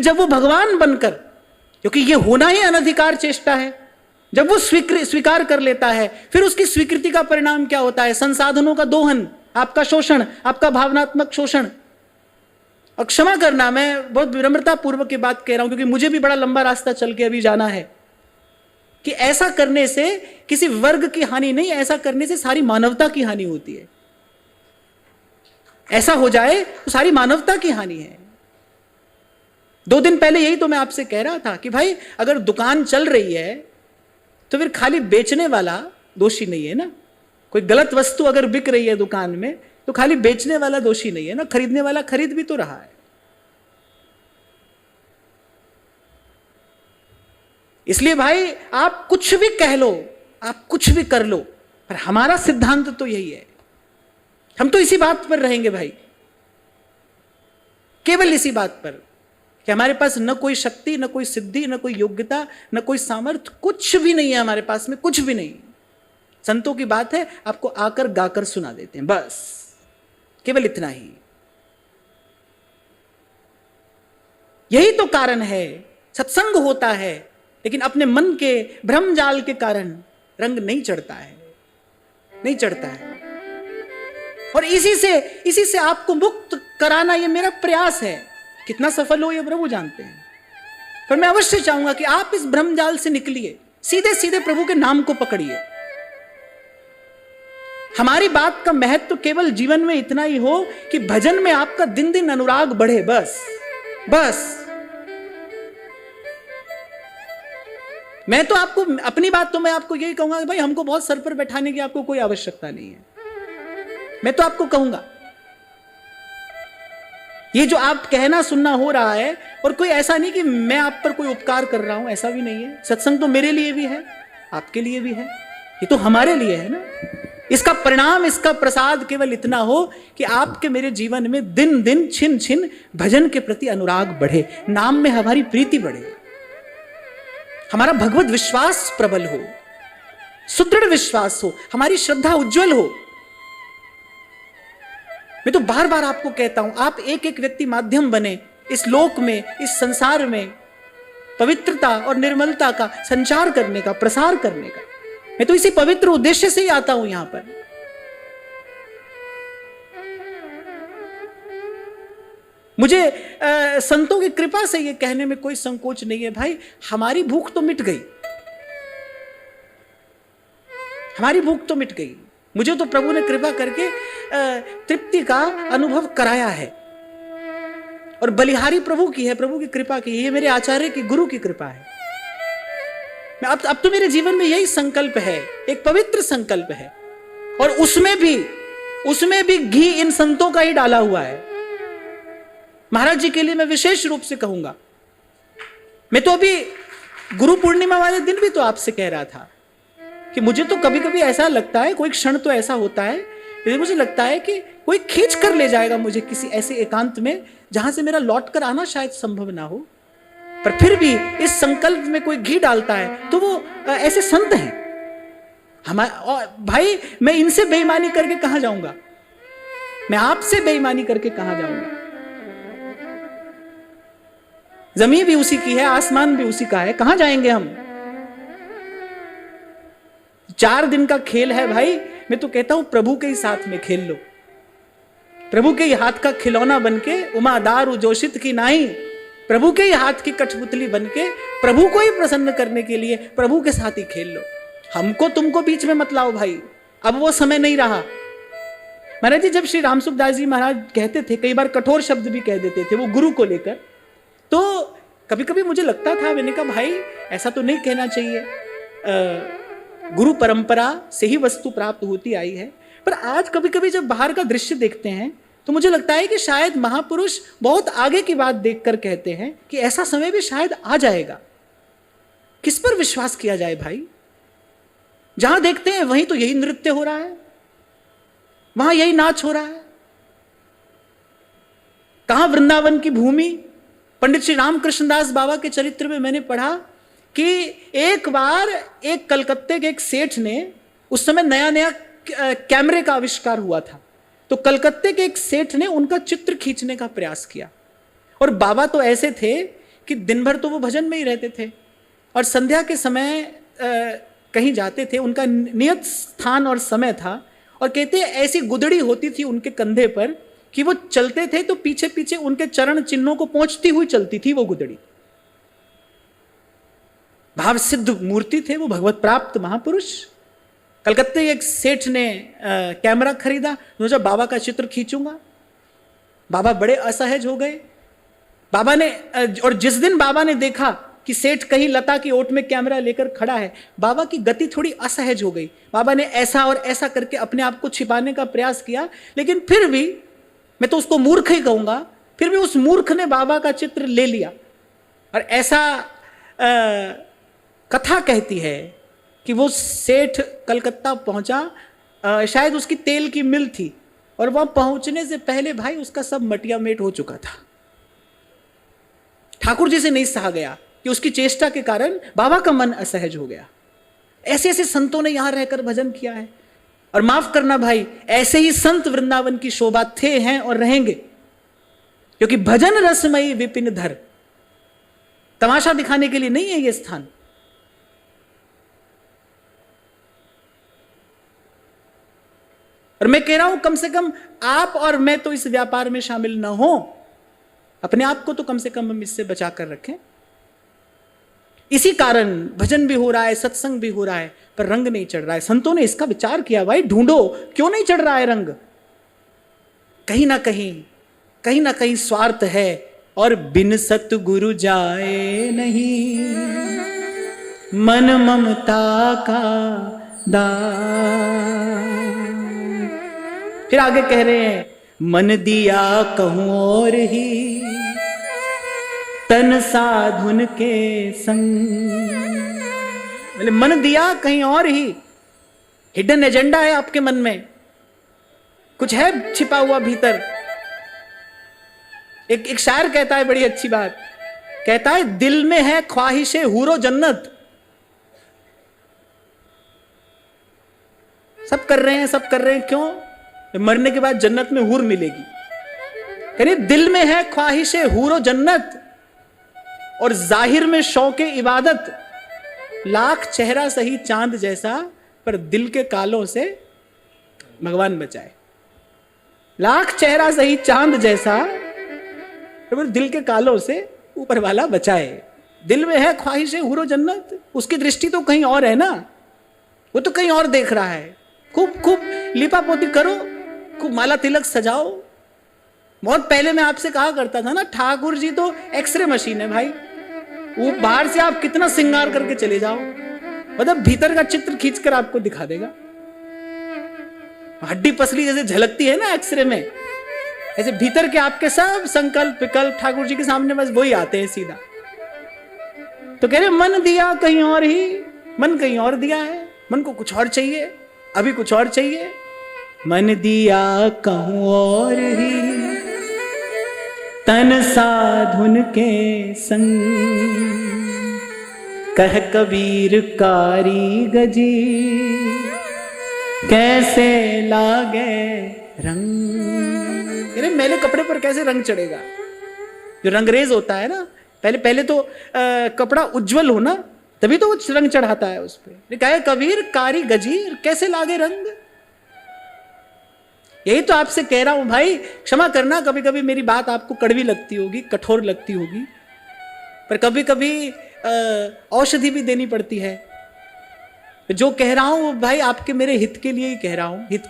जब वो भगवान बनकर, क्योंकि ये होना ही अनधिकार चेष्टा है, जब वो स्वीकार कर लेता है, फिर उसकी स्वीकृति का परिणाम क्या होता है? संसाधनों का दोहन, आपका शोषण, आपका भावनात्मक शोषण। और क्षमा करना, मैं बहुत विनम्रता पूर्वक की बात कह रहा हूं, क्योंकि मुझे भी बड़ा लंबा रास्ता चल के अभी जाना है, कि ऐसा करने से किसी वर्ग की हानि नहीं, ऐसा करने से सारी मानवता की हानि होती है। ऐसा हो जाए तो सारी मानवता की हानि है। 2 दिन पहले यही तो मैं आपसे कह रहा था कि भाई अगर दुकान चल रही है तो फिर खाली बेचने वाला दोषी नहीं है ना। कोई गलत वस्तु अगर बिक रही है दुकान में तो खाली बेचने वाला दोषी नहीं है ना, खरीदने वाला खरीद भी तो रहा है। इसलिए भाई आप कुछ भी कह लो, आप कुछ भी कर लो, पर हमारा सिद्धांत तो यही है, हम तो इसी बात पर रहेंगे भाई, केवल इसी बात पर कि हमारे पास न कोई शक्ति, न कोई सिद्धि, न कोई योग्यता, न कोई सामर्थ्य, कुछ भी नहीं है हमारे पास में, कुछ भी नहीं। संतों की बात है, आपको आकर गाकर सुना देते हैं, बस केवल इतना ही। यही तो कारण है, सत्संग होता है लेकिन अपने मन के भ्रम जाल के कारण रंग नहीं चढ़ता है, नहीं चढ़ता है। और इसी से आपको मुक्त कराना ये मेरा प्रयास है। कितना सफल हो ये प्रभु जानते हैं, पर मैं अवश्य चाहूंगा कि आप इस भ्रम जाल से निकलिए, सीधे सीधे प्रभु के नाम को पकड़िए। हमारी बात का महत्व तो केवल जीवन में इतना ही हो कि भजन में आपका दिन दिन अनुराग बढ़े, बस बस। मैं तो आपको अपनी बात तो मैं आपको यही कहूंगा कि भाई हमको बहुत सर पर बैठाने की आपको कोई आवश्यकता नहीं है। मैं तो आपको कहूंगा ये जो आप कहना सुनना हो रहा है, और कोई ऐसा नहीं कि मैं आप पर कोई उपकार कर रहा हूं, ऐसा भी नहीं है। सत्संग तो मेरे लिए भी है, आपके लिए भी है, ये तो हमारे लिए है ना। इसका परिणाम, इसका प्रसाद केवल इतना हो कि आपके मेरे जीवन में दिन दिन छिन छिन भजन के प्रति अनुराग बढ़े, नाम में हमारी प्रीति बढ़े, हमारा भगवत विश्वास प्रबल हो, सुदृढ़ विश्वास हो, हमारी श्रद्धा उज्जवल हो। मैं तो बार बार आपको कहता हूं, आप एक एक व्यक्ति माध्यम बने इस लोक में, इस संसार में पवित्रता और निर्मलता का संचार करने का, प्रसार करने का। मैं तो इसी पवित्र उद्देश्य से ही आता हूं यहां पर। मुझे संतों की कृपा से ये कहने में कोई संकोच नहीं है, भाई हमारी भूख तो मिट गई, हमारी भूख तो मिट गई। मुझे तो प्रभु ने कृपा करके तृप्ति का अनुभव कराया है, और बलिहारी प्रभु की है, प्रभु की कृपा की है, ये मेरे आचार्य की, गुरु की कृपा है। अब तो मेरे जीवन में यही संकल्प है, एक पवित्र संकल्प है, और उसमें भी घी इन संतों का ही डाला हुआ है। महाराज जी के लिए मैं विशेष रूप से कहूंगा। मैं तो अभी गुरु पूर्णिमा वाले दिन भी तो आपसे कह रहा था कि मुझे तो कभी कभी ऐसा लगता है, कोई क्षण तो ऐसा होता है, मुझे लगता है कि कोई खींच कर ले जाएगा मुझे किसी ऐसे एकांत में जहां से मेरा लौट कर आना शायद संभव ना हो, पर फिर भी इस संकल्प में कोई घी डालता है तो वो ऐसे संत हैं हमारे। भाई मैं इनसे बेईमानी करके कहां जाऊंगा, मैं आपसे बेईमानी करके कहां जाऊंगा। जमीन भी उसी की है, आसमान भी उसी का है, कहां जाएंगे हम। 4 दिन का खेल है भाई, मैं तो कहता हूं प्रभु के ही साथ में खेल लो, प्रभु के ही हाथ का खिलौना बनके, उमा दारू जोशित की नाई, प्रभु के ही हाथ की कठपुतली बनके प्रभु को ही प्रसन्न करने के लिए प्रभु के साथ ही खेल लो। हमको तुमको बीच में मत लाओ भाई, अब वो समय नहीं रहा। महाराज जी जब श्री रामसुखदास जी महाराज कहते थे, कई बार कठोर शब्द भी कह देते थे वो गुरु को लेकर, तो कभी कभी मुझे लगता था, मैंने कहा भाई ऐसा तो नहीं कहना चाहिए, गुरु परंपरा से ही वस्तु प्राप्त होती आई है। पर आज कभी कभी जब बाहर का दृश्य देखते हैं तो मुझे लगता है कि शायद महापुरुष बहुत आगे की बात देखकर कहते हैं कि ऐसा समय भी शायद आ जाएगा। किस पर विश्वास किया जाए भाई, जहां देखते हैं वहीं तो यही नृत्य हो रहा है, वहां यही नाच हो रहा है। कहां वृंदावन की भूमि। पंडित श्री रामकृष्णदास बाबा के चरित्र में मैंने पढ़ा कि एक बार एक कलकत्ते के एक सेठ ने, उस समय नया नया कैमरे का आविष्कार हुआ था, तो कलकत्ते के एक सेठ ने उनका चित्र खींचने का प्रयास किया। और बाबा तो ऐसे थे कि दिन भर तो वो भजन में ही रहते थे और संध्या के समय कहीं जाते थे, उनका नियत स्थान और समय था। और कहते हैं ऐसी गुदड़ी होती थी उनके कंधे पर कि वो चलते थे तो पीछे पीछे उनके चरण चिन्हों को पहुंचती हुई चलती थी वो गुदड़ी। भाव सिद्ध मूर्ति थे वो, भगवत प्राप्त महापुरुष। कलकत्ते एक सेठ ने कैमरा खरीदा, सोचा बाबा का चित्र खींचूंगा। बाबा बड़े असहज हो गए। बाबा ने, और जिस दिन बाबा ने देखा कि सेठ कहीं लता की ओट में कैमरा लेकर खड़ा है, बाबा की गति थोड़ी असहज हो गई। बाबा ने ऐसा और ऐसा करके अपने आप को छिपाने का प्रयास किया, लेकिन फिर भी, मैं तो उसको मूर्ख ही कहूंगा, फिर भी उस मूर्ख ने बाबा का चित्र ले लिया। और ऐसा कथा कहती है कि वो सेठ कलकत्ता पहुंचा, शायद उसकी तेल की मिल थी, और वहां पहुंचने से पहले भाई उसका सब मटिया मेट हो चुका था। ठाकुर जी से नहीं सहा गया कि उसकी चेष्टा के कारण बाबा का मन असहज हो गया। ऐसे ऐसे संतों ने यहां रहकर भजन किया है। और माफ करना भाई, ऐसे ही संत वृंदावन की शोभा थे, हैं और रहेंगे, क्योंकि भजन रसमयी विपिन धर, तमाशा दिखाने के लिए नहीं है यह स्थान। और मैं कह रहा हूं कम से कम आप और मैं तो इस व्यापार में शामिल ना हो, अपने आप को तो कम से कम हम इससे बचा कर रखें। इसी कारण भजन भी हो रहा है, सत्संग भी हो रहा है, पर रंग नहीं चढ़ रहा है। संतों ने इसका विचार किया, भाई ढूंढो क्यों नहीं चढ़ रहा है रंग। कहीं ना कहीं स्वार्थ है, और बिन सतगुरु जाए नहीं मन ममता का दार। फिर आगे कह रहे हैं, मन दिया कहूं और ही तन साधुन के संग। बोले मन दिया कहीं और ही, हिडन एजेंडा है आपके मन में, कुछ है छिपा हुआ भीतर। एक शायर कहता है बड़ी अच्छी बात, कहता है दिल में है ख्वाहिशे हूरो जन्नत। सब कर रहे हैं क्यों? मरने के बाद जन्नत में हूर मिलेगी। कहने दिल में है ख्वाहिशे हूरो जन्नत, और जाहिर में शौके इबादत। लाख चेहरा सही चांद जैसा, पर दिल के कालों से भगवान बचाए। लाख चेहरा सही चांद जैसा, पर दिल के कालों से ऊपर वाला बचाए। दिल में है ख्वाहिशे हूरो जन्नत, उसकी दृष्टि तो कहीं और है ना, वो तो कहीं और देख रहा है। खूब लिपा पोती करो, खूब माला तिलक सजाओ। बहुत पहले मैं आपसे कहा करता था ना, ठाकुर जी तो एक्सरे मशीन है भाई। वो बाहर से आप कितना श्रृंगार करके चले जाओ, मतलब भीतर का चित्र खींचकर आपको दिखा देगा। हड्डी पसली जैसे झलकती है ना एक्सरे में, ऐसे भीतर के आपके सब संकल्प विकल्प ठाकुर जी के सामने बस वही आते हैं सीधा। तो कह रहे मन दिया कहीं और ही, मन कहीं और दिया है, मन को कुछ और चाहिए, अभी कुछ और चाहिए। मन दिया कहूं और ही तन साधुन के संग, कह कबीर कारी गजी कैसे लागे रंग। अरे मेले कपड़े पर कैसे रंग चढ़ेगा? जो रंगरेज होता है ना, पहले तो कपड़ा उज्जवल हो ना, तभी तो वो रंग चढ़ाता है उस पर। कहे कबीर कारी गजी कैसे लागे रंग। यही तो आपसे कह रहा हूं भाई, क्षमा करना कभी कभी मेरी बात आपको कड़वी लगती होगी, कठोर लगती होगी, पर कभी कभी औषधि भी देनी पड़ती है। जो कह रहा हूं भाई आपके मेरे हित के लिए ही कह रहा हूं, हित